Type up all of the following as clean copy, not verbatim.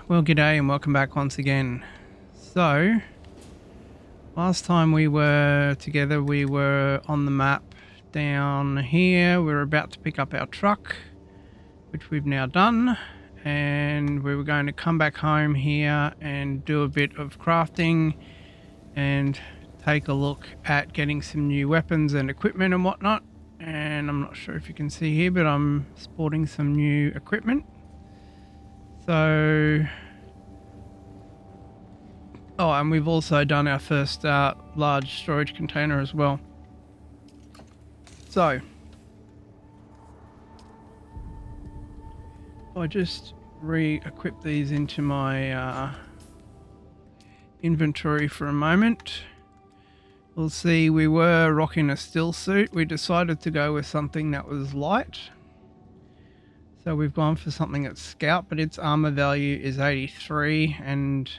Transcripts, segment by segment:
Well, g'day and welcome back once again. So, last time we were together, we were on the map down here. We were about to pick up our truck, which we've now done, and we were going to come back home here and do a bit of crafting and take a look at getting some new weapons and equipment and whatnot. And I'm not sure if you can see here, but I'm sporting some new equipment. So, and we've also done our first large storage container as well. So, I just re-equip these into my inventory for a moment. We'll see, we were rocking a still suit. We decided to go with something that was light. So we've gone for something that's scout, but its armor value is 83 and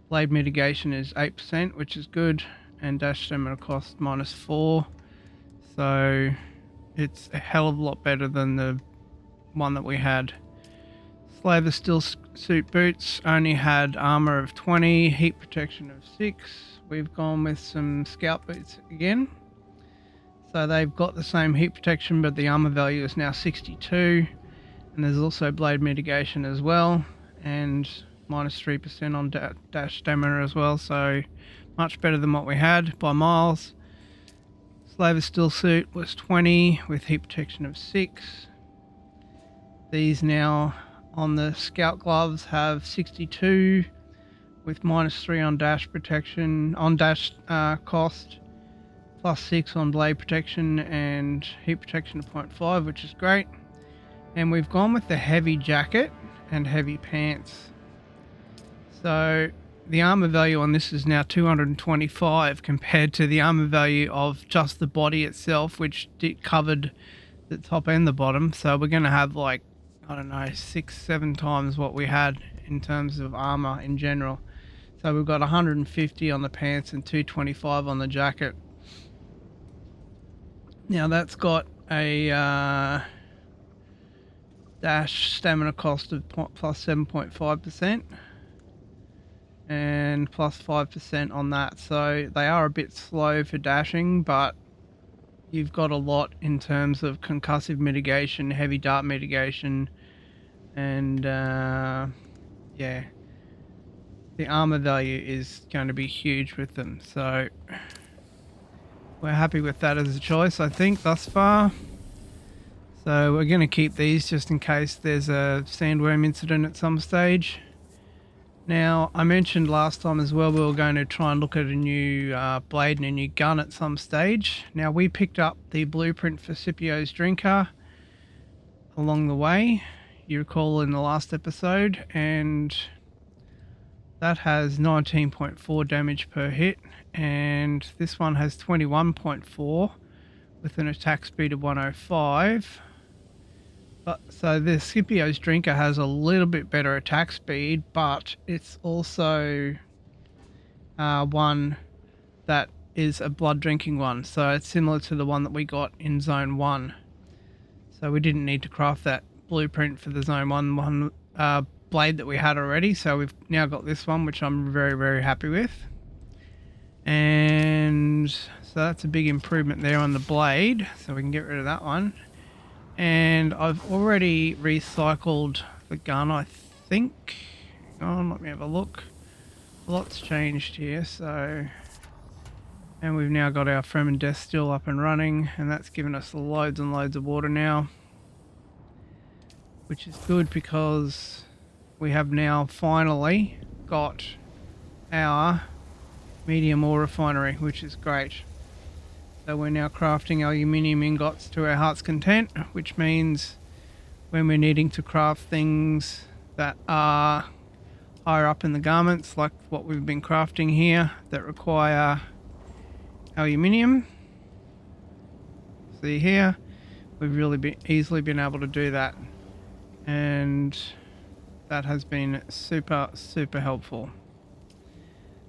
blade mitigation is 8%, which is good, and dash stamina cost -4. So it's a hell of a lot better than the one that we had. Slaver still suit boots only had armor of 20, heat protection of 6. We've gone with some scout boots again. So they've got the same heat protection, but the armor value is now 62. And there's also blade mitigation as well, and -3% on dash stamina as well, so much better than what we had by miles. Slaver still suit was 20 with heat protection of 6. These now on the scout gloves have 62 with -3 on dash protection, on dash cost, +6 on blade protection and heat protection of 0.5, which is great. And we've gone with the heavy jacket and heavy pants. So the armor value on this is now 225 compared to the armor value of just the body itself, which covered the top and the bottom. So we're going to have like, I don't know, 6-7 times what we had in terms of armor in general. So we've got 150 on the pants and 225 on the jacket. Now that's got a dash stamina cost of +7.5% and +5% on that. So they are a bit slow for dashing, but you've got a lot in terms of concussive mitigation, heavy dart mitigation, and yeah, the armor value is going to be huge with them. So we're happy with that as a choice, I think, thus far. So we're going to keep these just in case there's a sandworm incident at some stage. Now, I mentioned last time as well we were going to try and look at a new blade and a new gun at some stage. Now, we picked up the blueprint for Scipio's drinker along the way, you recall in the last episode, and that has 19.4 damage per hit, and this one has 21.4 with an attack speed of 105. So the Scipio's drinker has a little bit better attack speed, but it's also one that is a blood drinking one. So it's similar to the one that we got in Zone 1. So we didn't need to craft that blueprint for the Zone 1 blade that we had already. So we've now got this one, which I'm very, very happy with. And so that's a big improvement there on the blade. So we can get rid of that one. And I've already recycled the gun, I think. Hang on, let me have a look. A lot's changed here, so... And we've now got our Fremen Death Still up and running, and that's given us loads and loads of water now. Which is good because we have now finally got our medium ore refinery, which is great. So we're now crafting aluminium ingots to our heart's content, which means when we're needing to craft things that are higher up in the garments, like what we've been crafting here, that require aluminium. See here, we've really easily been able to do that, and that has been super, super helpful.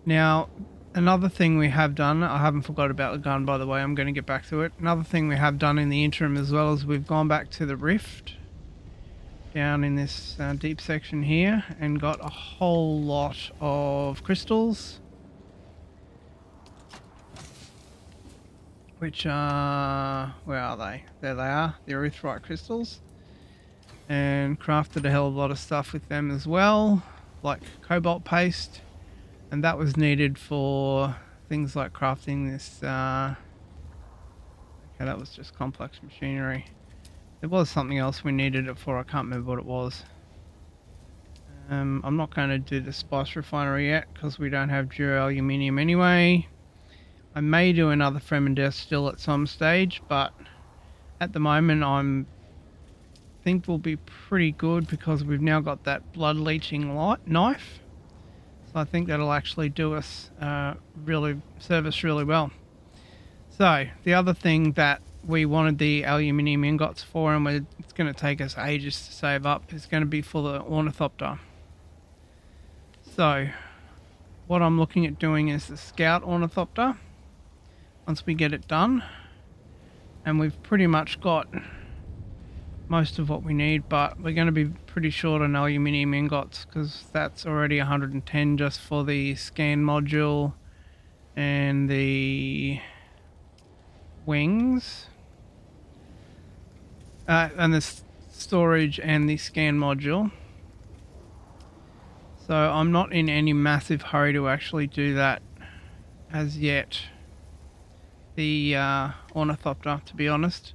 Now, another thing we have done, I haven't forgot about the gun, by the way, I'm going to get back to it. Another thing we have done in the interim as well is we've gone back to the Rift down in this deep section here and got a whole lot of crystals, which are, where are they? There they are, the erythrite crystals, and crafted a hell of a lot of stuff with them as well, like cobalt paste, and that was needed for things like crafting this. Okay, that was just complex machinery. There was something else we needed it for, I can't remember what it was. I'm not going to do the spice refinery yet because we don't have aluminium anyway. I may do another Fremendeth still at some stage, but at the moment think we'll be pretty good because we've now got that blood leeching knife. So I think that'll actually do us really serve us really well. So the other thing that we wanted the aluminium ingots for, and it's going to take us ages to save up, is going to be for the ornithopter. So what I'm looking at doing is the scout ornithopter once we get it done, and we've pretty much got most of what we need, but we're going to be pretty short on aluminium ingots because that's already 110 just for the scan module and the wings, and the storage and the scan module. So I'm not in any massive hurry to actually do that as yet, the ornithopter, to be honest,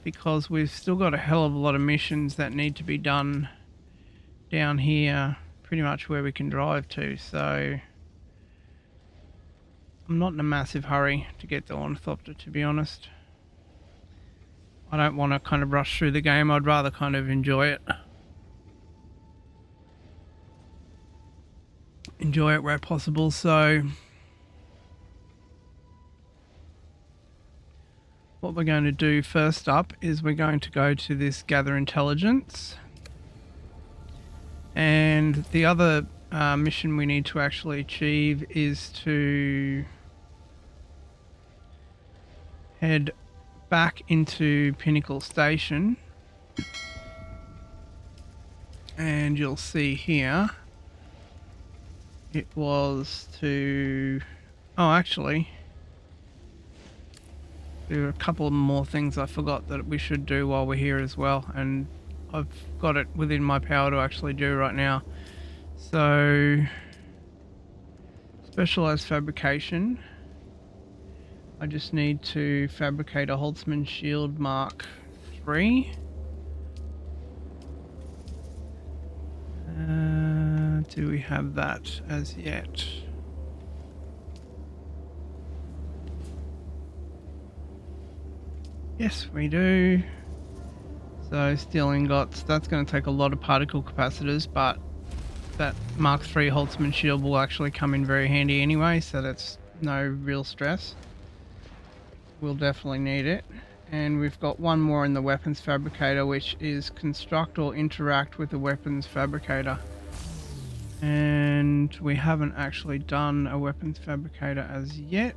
because we've still got a hell of a lot of missions that need to be done down here, pretty much where we can drive to. So I'm not in a massive hurry to get the ornithopter, to be honest. I don't want to kind of rush through the game. I'd rather kind of enjoy it. Enjoy it where possible. So what we're going to do first up is we're going to go to this gather intelligence, and the other mission we need to actually achieve is to head back into Pinnacle Station, and you'll see here it was to, oh actually there are a couple more things I forgot that we should do while we're here as well, and I've got it within my power to actually do right now. So specialized fabrication, I just need to fabricate a Holtzman shield Mark III. Do we have that as yet? Yes, we do. So steel ingots, that's going to take a lot of particle capacitors, but that Mark III Holtzman shield will actually come in very handy anyway, so that's no real stress. We'll definitely need it. And we've got one more in the weapons fabricator, which is construct or interact with the weapons fabricator. And we haven't actually done a weapons fabricator as yet.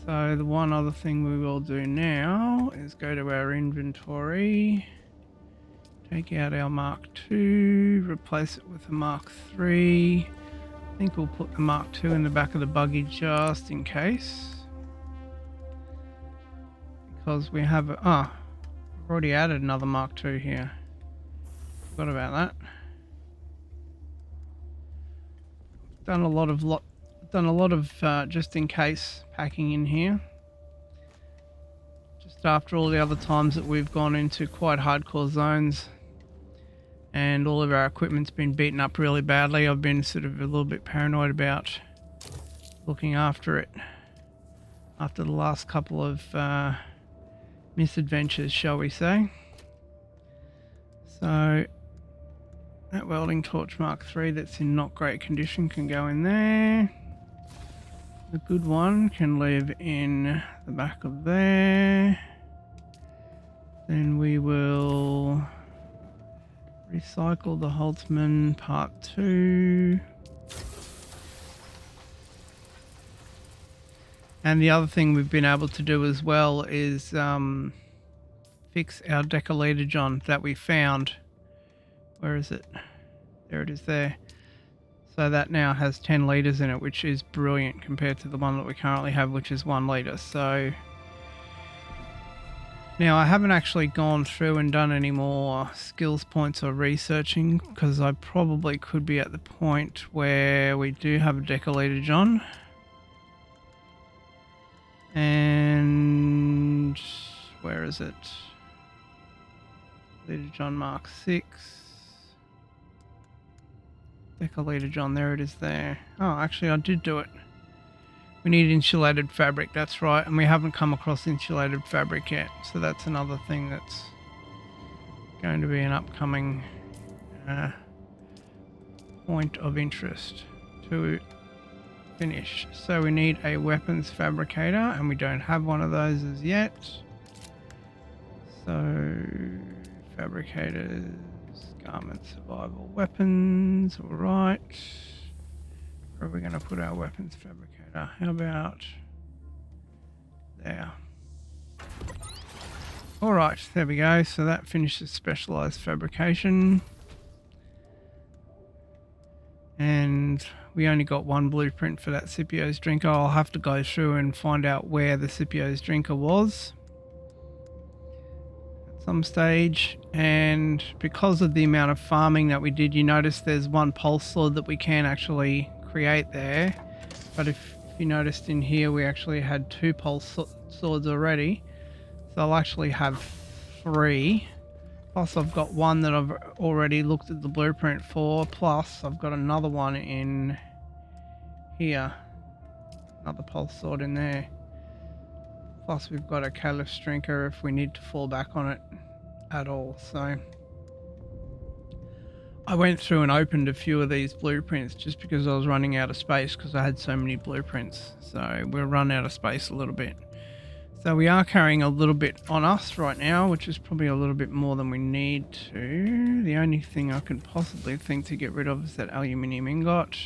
So the one other thing we will do now is go to our inventory, take out our Mark II, replace it with a Mark III. I think we'll put the Mark II in the back of the buggy just in case, because we have we've already added another Mark II here. Forgot about that. Done a lot of just in case packing in here. Just after all the other times that we've gone into quite hardcore zones and all of our equipment's been beaten up really badly, I've been sort of a little bit paranoid about looking after it after the last couple of misadventures, shall we say. So that welding torch Mark III that's in not great condition can go in there. The good one can live in the back of there. Then we will recycle the Holtzman Part 2. And the other thing we've been able to do as well is fix our decalitajon that we found. Where is it? There it is there. So that now has 10 litres in it, which is brilliant compared to the one that we currently have, which is 1 litre. So now I haven't actually gone through and done any more skills points or researching, because I probably could be at the point where we do have a decalitajon. And where is it? Decalitajon Mark 6. Decalitajon, there it is there. Oh, actually I did do it. We need insulated fabric, that's right, and we haven't come across insulated fabric yet, so that's another thing that's going to be an upcoming point of interest to finish. So we need a weapons fabricator, and we don't have one of those as yet. So fabricators, garment, survival, weapons, alright. Where are we going to put our weapons fabricator? How about there? Alright, there we go. So that finishes specialized fabrication. And we only got one blueprint for that Scipio's drinker. I'll have to go through and find out where the Scipio's drinker was at some stage. And because of the amount of farming that we did, you notice there's one pulse sword that we can actually create there. But if you noticed in here, we actually had 2 pulse swords already. So I'll actually have 3. Plus I've got one that I've already looked at the blueprint for. Plus I've got another one in here. Another pulse sword in there. Plus we've got a Caliph's drinker if we need to fall back on it at all. So I went through and opened a few of these blueprints just because I was running out of space, because I had so many blueprints. So we'll run out of space a little bit. So we are carrying a little bit on us right now, which is probably a little bit more than we need to. The only thing I can possibly think to get rid of is that aluminium ingot.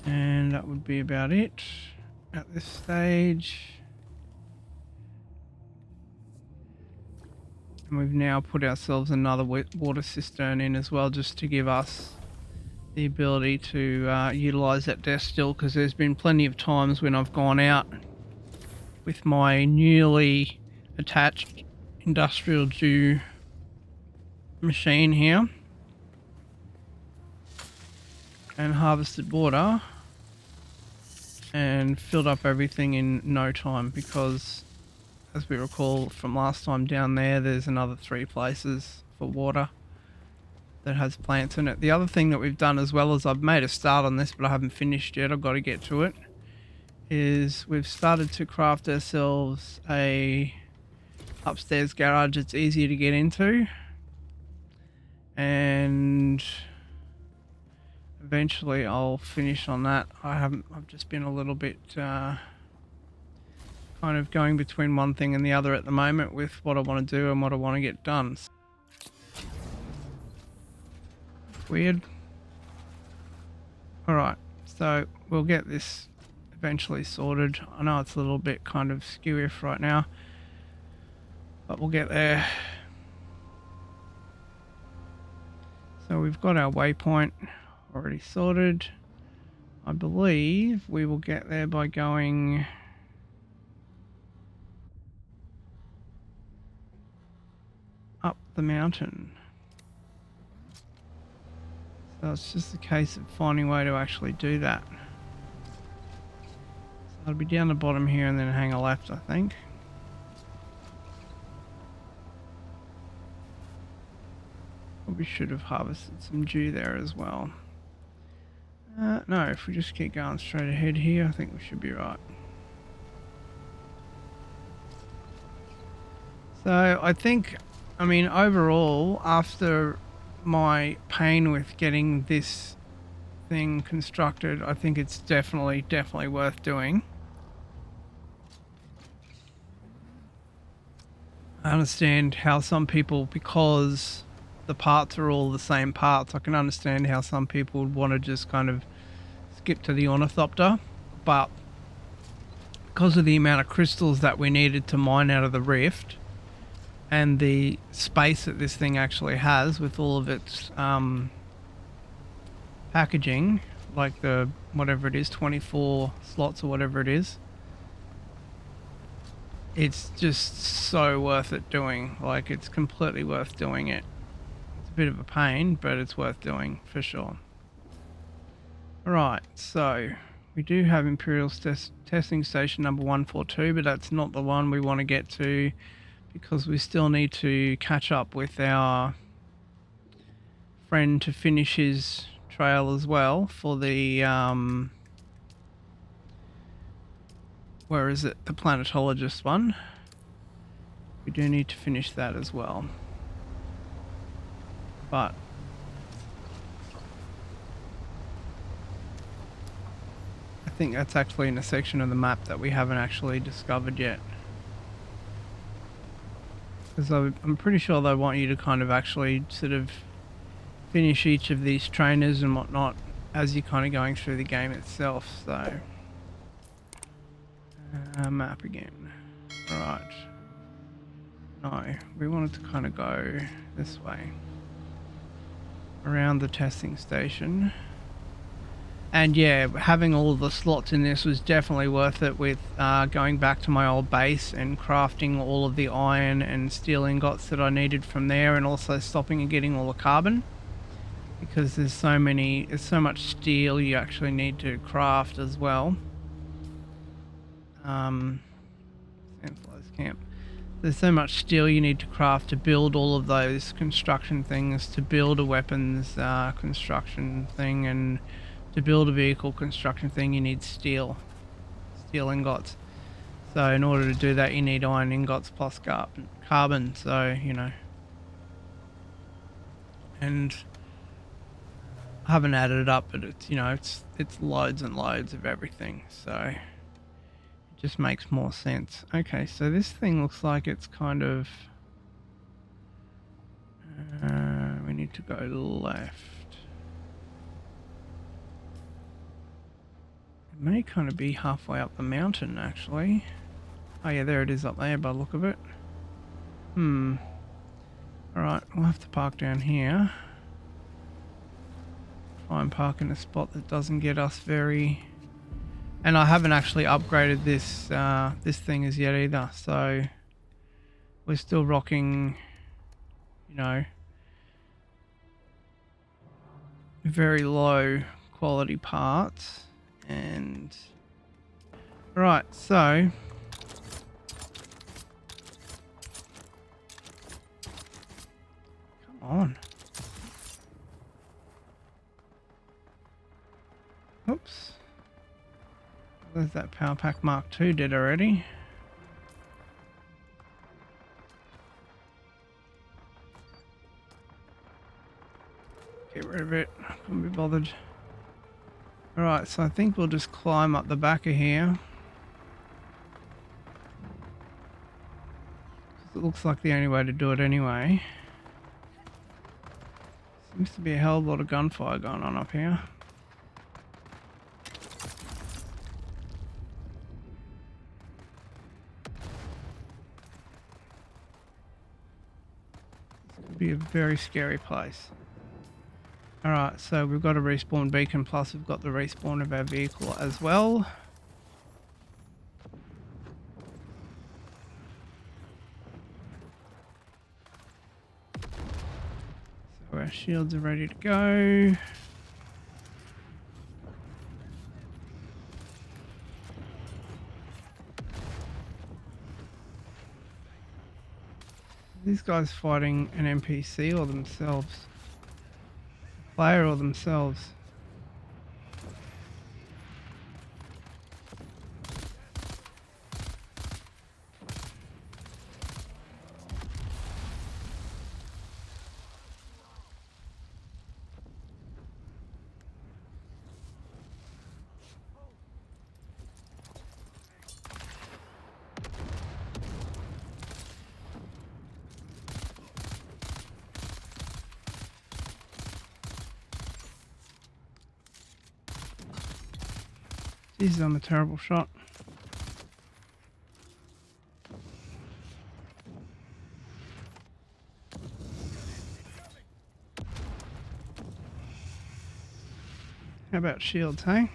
And that would be about it at this stage. And we've now put ourselves another water cistern in as well, just to give us the ability to utilize that desk still, because there's been plenty of times when I've gone out with my newly attached industrial dew machine here and harvested water and filled up everything in no time, because as we recall from last time down there, there's another 3 places for water that has plants in it. The other thing that we've done as well is, I've made a start on this but I haven't finished yet, I've got to get to it, is we've started to craft ourselves a upstairs garage that's easier to get into, and eventually I'll finish on that. I've just been a little bit kind of going between one thing and the other at the moment with what I want to do and what I want to get done. Weird. Alright, so we'll get this eventually sorted. I know it's a little bit kind of skew-iff right now, but we'll get there. So we've got our waypoint already sorted. I believe we will get there by going up the mountain. So it's just a case of finding a way to actually do that. So I'll be down the bottom here and then hang a left, I think. Probably should have harvested some dew there as well. No, if we just keep going straight ahead here, I think we should be right. So I think, I mean, overall, after my pain with getting this thing constructed, I think it's definitely worth doing. I understand how some people, because the parts are all the same parts, I can understand how some people would want to just kind of skip to the ornithopter, but because of the amount of crystals that we needed to mine out of the rift, and the space that this thing actually has with all of its packaging, like the whatever it is, 24 slots or whatever it is, it's just so worth it doing. Like, it's completely worth doing it. It's a bit of a pain, but it's worth doing for sure. Right, so we do have Imperial testing station number 142, but that's not the one we want to get to, because we still need to catch up with our friend to finish his trail as well for the where is it, the planetologist one. We do need to finish that as well, but I think that's actually in a section of the map that we haven't actually discovered yet, because I'm pretty sure they want you to kind of actually sort of finish each of these trainers and whatnot as you're kind of going through the game itself. So map again. Right, no, we wanted to kind of go this way around the testing station. And yeah, having all of the slots in this was definitely worth it, with going back to my old base and crafting all of the iron and steel ingots that I needed from there, and also stopping and getting all the carbon, because there's so much steel you actually need to craft as well. Sandflies camp. There's so much steel you need to craft to build all of those construction things, to build a weapons construction thing, and to build a vehicle construction thing you need steel ingots. So in order to do that you need iron ingots plus carbon, so you know. And I haven't added it up, but it's, you know, it's loads and loads of everything, so it just makes more sense. Okay, so this thing looks like it's kind of we need to go left. It may kind of be halfway up the mountain actually. Oh yeah, there it is up there by the look of it. Alright, we'll have to park down here. Try and park in a spot that doesn't get us very... And I haven't actually upgraded this this thing as yet either, so we're still rocking, you know, very low quality parts. And right, so come on. Oops. There's that Power Pack Mark II did already. Get rid of it. Couldn't be bothered. Alright, so I think we'll just climb up the back of here. It looks like the only way to do it anyway. Seems to be a hell of a lot of gunfire going on up here. This could be a very scary place. Alright, so we've got a respawn beacon, plus we've got the respawn of our vehicle as well. So our shields are ready to go. Are these guys fighting an NPC or themselves? Player or themselves? Jeez, I'm a terrible shot. How about shields, hey?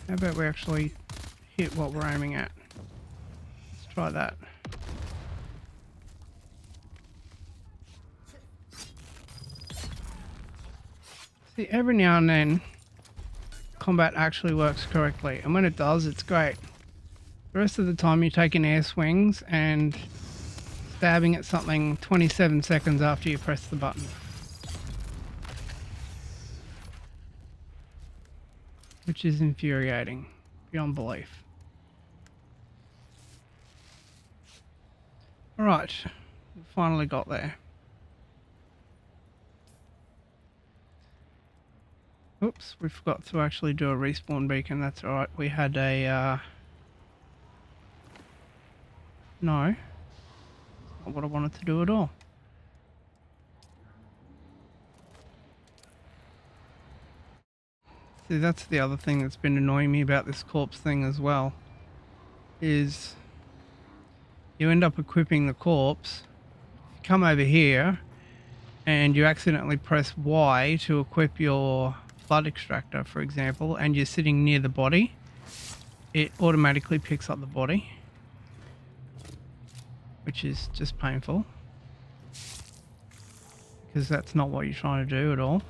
How about we actually hit what we're aiming at? Let's try that. See, every now and then, combat actually works correctly, and when it does, it's great. The rest of the time, you're taking air swings and stabbing at something 27 seconds after you press the button. Which is infuriating, beyond belief. Alright, we finally got there. Oops, we forgot to actually do a respawn beacon, that's alright. We had a, no, not what I wanted to do at all. See, that's the other thing that's been annoying me about this corpse thing as well, is you end up equipping the corpse, you come over here, and you accidentally press Y to equip your blood extractor, for example, and you're sitting near the body, it automatically picks up the body, which is just painful, because that's not what you're trying to do at all.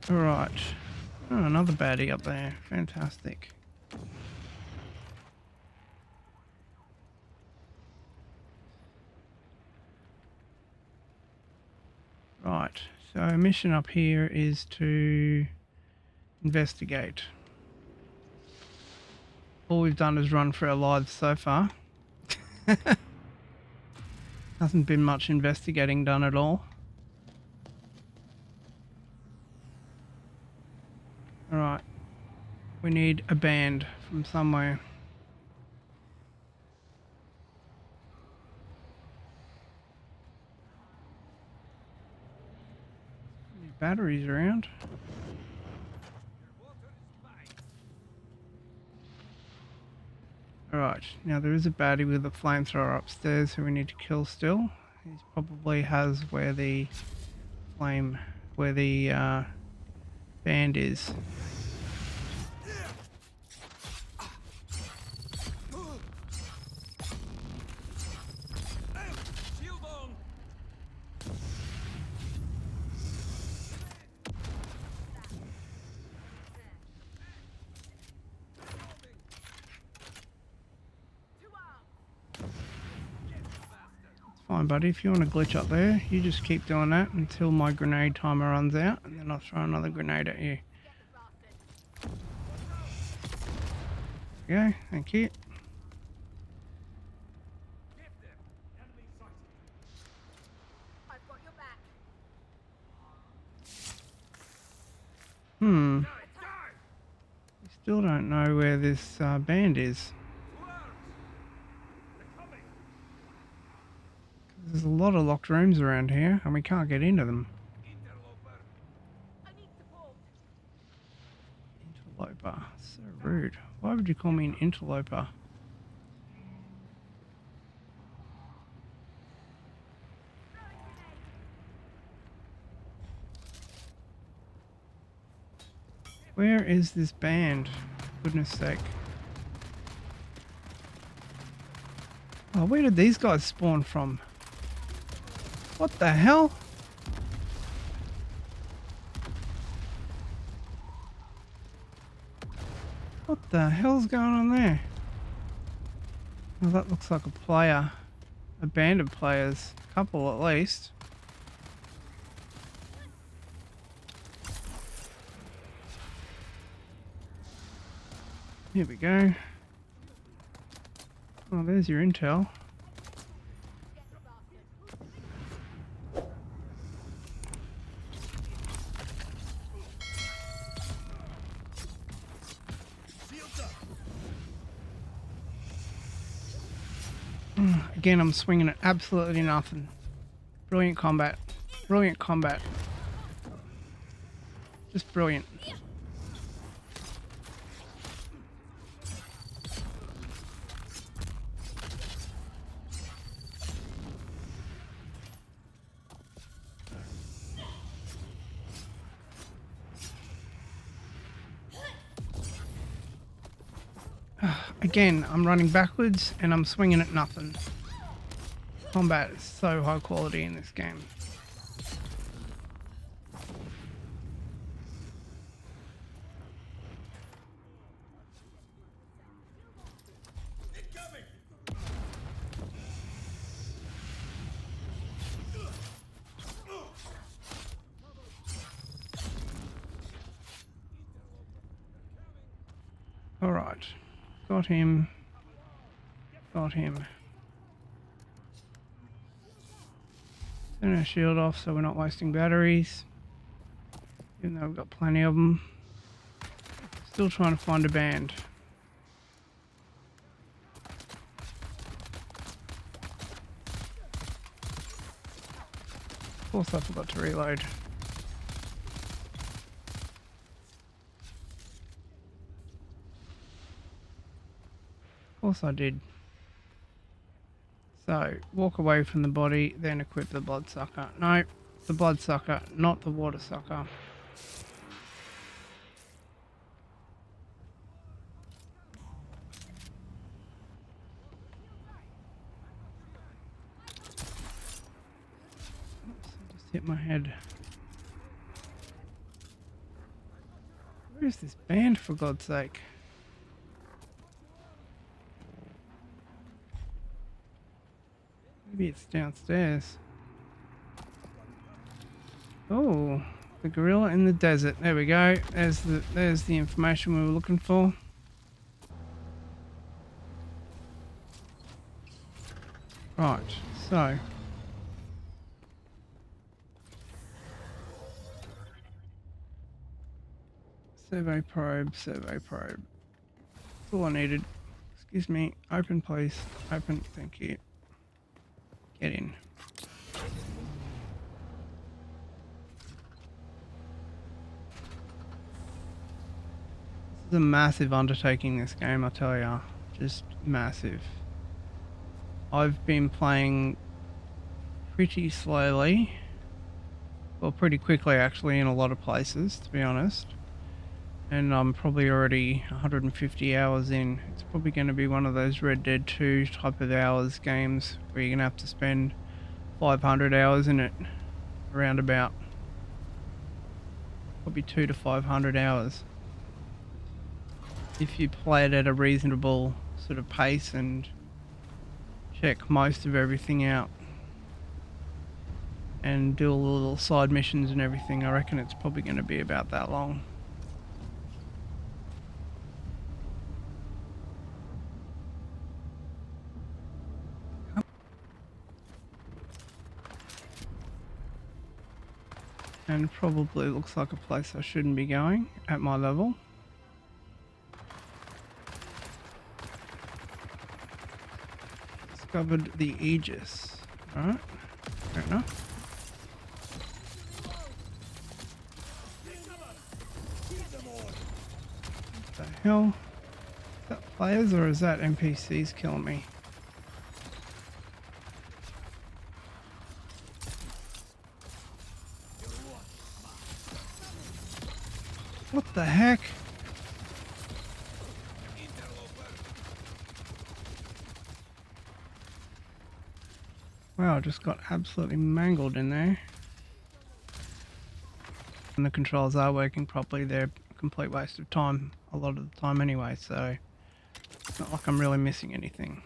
Alright. Oh, another baddie up there. Fantastic. Right. So our mission up here is to investigate. All we've done is run for our lives so far. Hasn't been much investigating done at all. Alright. We need a band from somewhere. Any batteries around? Alright, now there is a baddie with a flamethrower upstairs who we need to kill still. He probably has where the band is. Fine, buddy, if you want to glitch up there, you just keep doing that until my grenade timer runs out, and then I'll throw another grenade at you. There we go, thank you. We still don't know where this band is. There's a lot of locked rooms around here, and we can't get into them. Interloper. So rude. Why would you call me an interloper? Where is this band? For goodness sake. Oh, where did these guys spawn from? What the hell? What the hell's going on there? Well, that looks like a player. A band of players. A couple at least. Here we go. Oh, there's your intel. Again, I'm swinging at absolutely nothing. Brilliant combat. Brilliant combat. Just brilliant. Again, I'm running backwards and I'm swinging at nothing. Combat is so high quality in this game. Alright. Got him. Got him. Turn our shield off so we're not wasting batteries. Even though we've got plenty of them. Still trying to find a band. Of course I forgot to reload. Of course I did. So, walk away from the body, then equip the bloodsucker. No, the bloodsucker, not the water sucker. Oops, I just hit my head. Where is this band, for God's sake? Maybe it's downstairs. Oh, the gorilla in the desert. There we go. There's the information we were looking for. Right, so survey probe, survey probe. That's all I needed. Excuse me. Open, please. Open. Thank you. Get in. This is a massive undertaking, this game, I tell ya. Just massive. I've been playing pretty slowly. Well, pretty quickly actually in a lot of places, to be honest. And I'm probably already 150 hours in. It's probably going to be one of those Red Dead 2 type of hours games where you're going to have to spend 500 hours in it. Around about. Probably 200 to 500 hours. If you play it at a reasonable sort of pace and check most of everything out. And do all the little side missions and everything, I reckon it's probably going to be about that long. And probably looks like a place I shouldn't be going at my level. Discovered the Aegis. Alright, fair enough. What the hell? Is that players or is that NPCs killing me? What the heck? Wow, I just got absolutely mangled in there. And the controls are working properly, they're a complete waste of time a lot of the time anyway, so it's not like I'm really missing anything.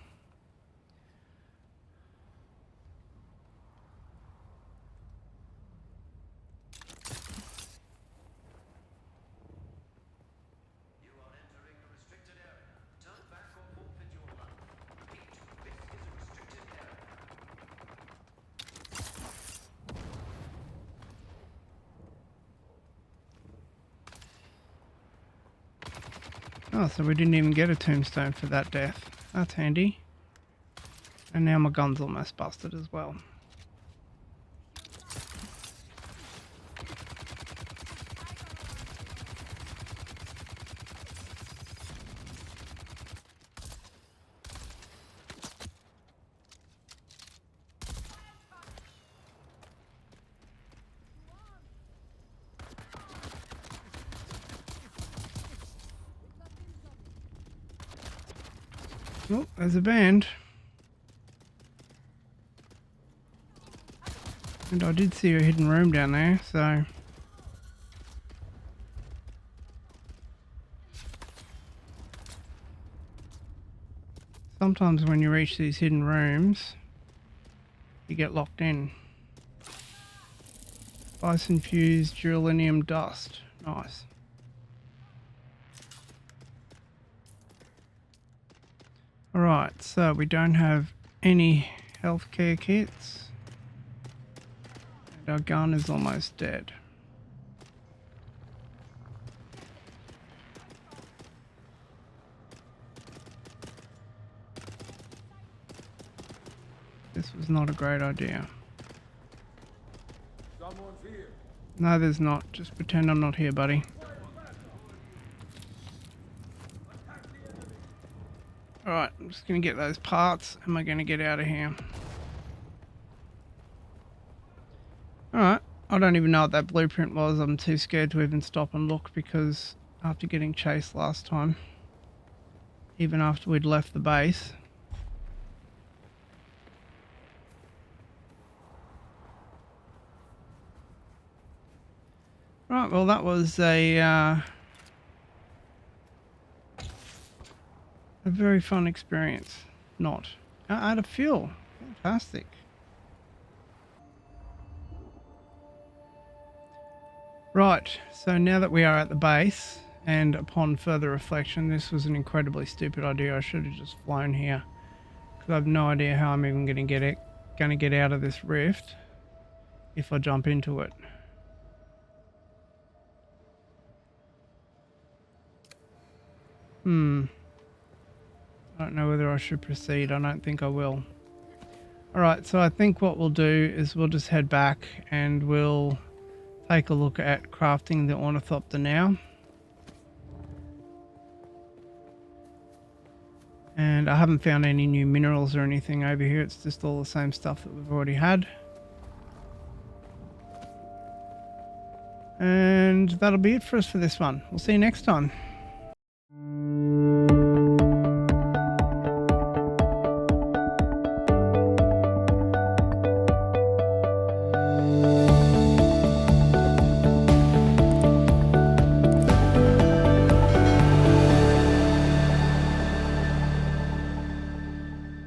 Oh, so we didn't even get a tombstone for that death. That's handy. And now my gun's almost busted as well. Oh, there's a band. And I did see a hidden room down there, so... Sometimes when you reach these hidden rooms, you get locked in. Ice-infused duralinium dust. Nice. Alright, so we don't have any healthcare kits. And our gun is almost dead. This was not a great idea. Someone's here. No, there's not. Just pretend I'm not here, buddy. Alright, I'm just going to get those parts and we're going to get out of here. Alright, I don't even know what that blueprint was. I'm too scared to even stop and look because after getting chased last time, even after we'd left the base. Right, well that was a very fun experience. Not. Out of fuel. Fantastic. Right, so now that we are at the base, and upon further reflection, this was an incredibly stupid idea. I should have just flown here. Because I have no idea how I'm even going to get out of this rift if I jump into it. I don't know whether I should proceed. I don't think I will. Alright, so I think what we'll do is we'll just head back and we'll take a look at crafting the ornithopter now. And I haven't found any new minerals or anything over here. It's just all the same stuff that we've already had. And that'll be it for us for this one. We'll see you next time.